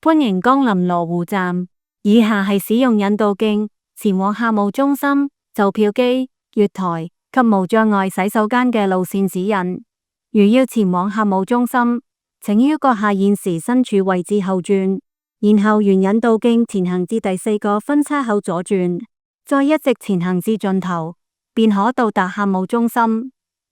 歡迎光臨羅湖站，以下係使用引導徑前往客務中心、售票機、月台及無障礙洗手間嘅路線指引。如要前往客務中心，請於閣下現時身處位置後轉，然後沿引導徑前行至第4個分叉口左轉，再一直前行至盡頭，便可到達客務中心。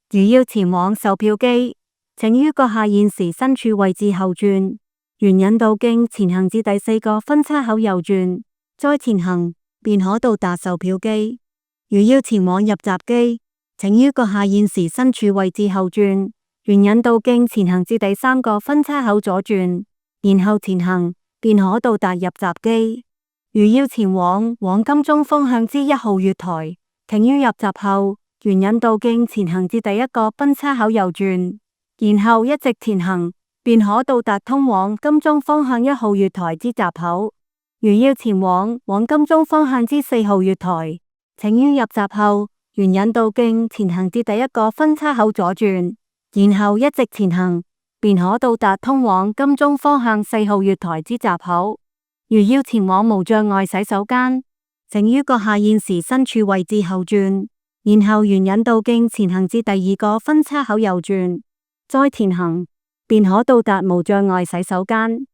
如要前往售票機，請於閣下現時身處位置後轉，沿引導徑前行至第4個分叉口右轉，再前行，便可到達售票機。如要前往入閘機，請於閣下現時身處位置後轉，沿引導徑前行至第3個分叉口左轉，然後前行，便可到達入閘機。如要前往金鐘方向之1號月台，請於入閘後，沿引導徑前行至第1個分叉口右轉，然後一直前行，便可到達通往金鐘方向1號月台之閘口。如要前往金鐘方向之4號月台，請於入閘後，沿引導徑前行至第1個分叉口左轉，然後一直前行，便可到達通往金鐘方向4號月台之閘口。如要前往無障礙洗手間，請於閣下現時身處位置後轉，然後沿引導徑前行至第2個分叉口右轉，再前行，便可到達無障礙洗手間。